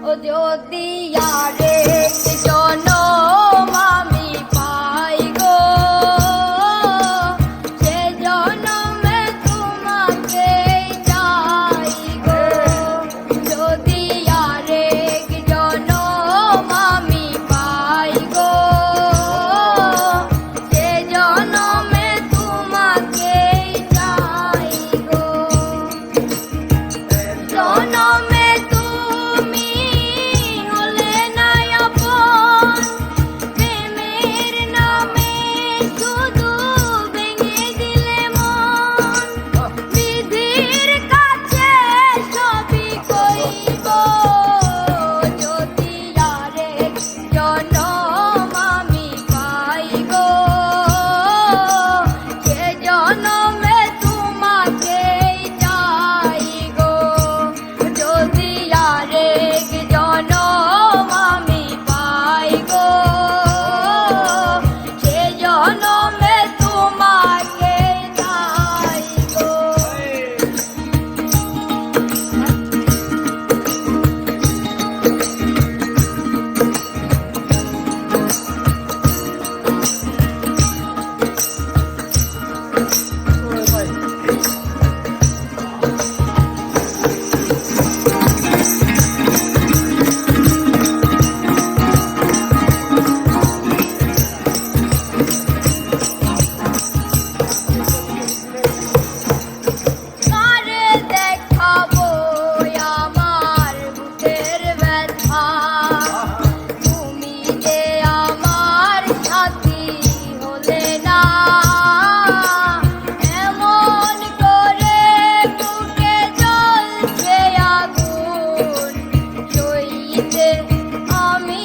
ও যদি আরেক জনম আমি পাই গো, সে জনমে তোমাকে চাই গো। যদি আরেক জনম আমি পাই গো, সে জনমে তোমাকে চাই গো। জনমে তুমি হলে না আপন, প্রেমের নামে শুধু ভেঙে দিলে মন। বিধির কাছে সবই কইব, যদি আরেক জনম আমি পাই গো, সে জনমে তোমাকেই চাই গো। যদি আরেক জনম আমি পাই গো, সে জনমে তোমাকে চাই গো। কারে দেখাবো আমার বুকের ব্যথা, তুমি যে আমার সাথী হলে না। এমন করে বুকে জ্বলছে আগুন, সইতে আমি